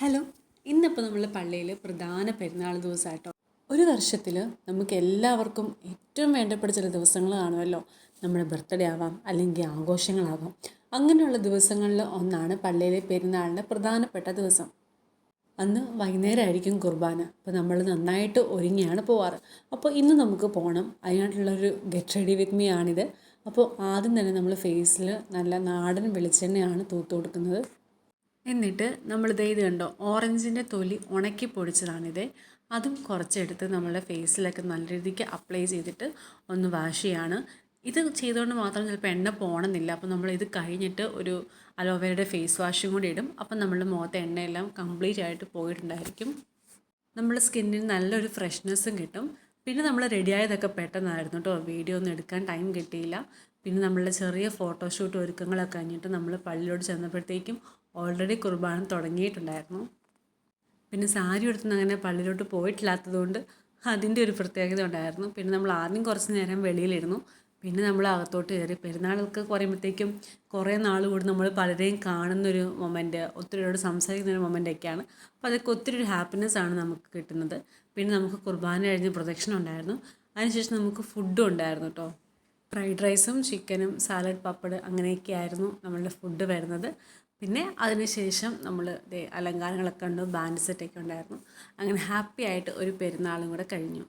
Hello, ഇന്നിപ്പോൾ നമ്മൾ പള്ളിയിൽ പ്രധാന പെരുന്നാൾ ദിവസമായിട്ടോ. ഒരു വർഷത്തിൽ നമുക്ക് എല്ലാവർക്കും ഏറ്റവും വേണ്ടപ്പെട്ട ചില ദിവസങ്ങൾ കാണുമല്ലോ. നമ്മുടെ ബർത്ത്ഡേ ആവാം, അല്ലെങ്കിൽ ആഘോഷങ്ങളാവാം. അങ്ങനെയുള്ള ദിവസങ്ങളിൽ ഒന്നാണ് പള്ളിയിലെ പെരുന്നാളിൻ്റെ പ്രധാനപ്പെട്ട ദിവസം. അന്ന് വൈകുന്നേരമായിരിക്കും കുർബാന. അപ്പോൾ നമ്മൾ നന്നായിട്ട് ഒരുങ്ങിയാണ് പോവാറ്. അപ്പോൾ ഇന്ന് നമുക്ക് പോകണം, അതിനായിട്ടുള്ളൊരു ഗെറ്റ് റെഡി വിത്ത് മീ ആണിത്. അപ്പോൾ ആദ്യം തന്നെ നമ്മൾ ഫേസിൽ നല്ല നാടൻ വെളിച്ചെണ്ണയാണ് തൂത്ത് കൊടുക്കുന്നത്. എന്നിട്ട് നമ്മളിത് കണ്ടോ, ഓറഞ്ചിൻ്റെ തൊലി ഉണക്കി പൊടിച്ചതാണിത്. അതും കുറച്ചെടുത്ത് നമ്മളുടെ ഫേസിലൊക്കെ നല്ല രീതിക്ക് അപ്ലൈ ചെയ്തിട്ട് ഒന്ന് വാഷ് ചെയ്യാണ്. ഇത് ചെയ്തുകൊണ്ട് മാത്രം ചിലപ്പോൾ എണ്ണ പോകണമെന്നില്ല. അപ്പോൾ നമ്മൾ ഇത് കഴിഞ്ഞിട്ട് ഒരു അലോവേരയുടെ ഫേസ് വാഷും കൂടി ഇടും. അപ്പം നമ്മളുടെ മുഖത്തെ എണ്ണയെല്ലാം കംപ്ലീറ്റ് ആയിട്ട് പോയിട്ടുണ്ടായിരിക്കും. നമ്മുടെ സ്കിന്നിന് നല്ലൊരു ഫ്രഷ്നെസ്സും കിട്ടും. പിന്നെ നമ്മൾ റെഡിയായതൊക്കെ പെട്ടെന്നായിരുന്നു കേട്ടോ, വീഡിയോ ഒന്നും എടുക്കാൻ ടൈം കിട്ടിയില്ല. പിന്നെ നമ്മളുടെ ചെറിയ ഫോട്ടോഷൂട്ട് ഒരുക്കങ്ങളൊക്കെ കഴിഞ്ഞിട്ട് നമ്മൾ പള്ളിയിലോട്ട് ചെന്നപ്പോഴത്തേക്കും ഓൾറെഡി കുർബാന തുടങ്ങിയിട്ടുണ്ടായിരുന്നു. പിന്നെ സാരി എടുത്തുനിന്ന് അങ്ങനെ പള്ളിയിലോട്ട് പോയിട്ടില്ലാത്തതുകൊണ്ട് അതിൻ്റെ ഒരു പ്രത്യേകത ഉണ്ടായിരുന്നു. പിന്നെ നമ്മൾ ആദ്യം കുറച്ച് നേരം വെളിയിലിരുന്നു. പിന്നെ നമ്മൾ അകത്തോട്ട് കയറി. പെരുന്നാളൊക്കെ പറയുമ്പോഴത്തേക്കും കുറേ നാൾ കൂടി നമ്മൾ പലരെയും കാണുന്നൊരു മൊമെൻറ്റ്, ഒത്തിരിയോട് സംസാരിക്കുന്നൊരു മൊമെൻ്റൊക്കെയാണ്. അപ്പോൾ അതൊക്കെ ഒത്തിരി ഒരു ഹാപ്പിനെസ്സാണ് നമുക്ക് കിട്ടുന്നത്. പിന്നെ നമുക്ക് കുർബാന കഴിഞ്ഞ് പ്രദക്ഷിണം ഉണ്ടായിരുന്നു. അതിനുശേഷം നമുക്ക് ഫുഡും ഉണ്ടായിരുന്നു കേട്ടോ. ഫ്രൈഡ് റൈസും ചിക്കനും സാലഡ് പപ്പട് അങ്ങനെയൊക്കെയായിരുന്നു നമ്മളുടെ ഫുഡ് വരുന്നത്. പിന്നെ അതിനുശേഷം നമ്മൾ അലങ്കാരങ്ങളൊക്കെ ഉണ്ട്, ബാൻഡ് സെറ്റൊക്കെ ഉണ്ടായിരുന്നു. അങ്ങനെ ഹാപ്പി ആയിട്ട് ഒരു പെരുന്നാളും കൂടെ കഴിഞ്ഞു.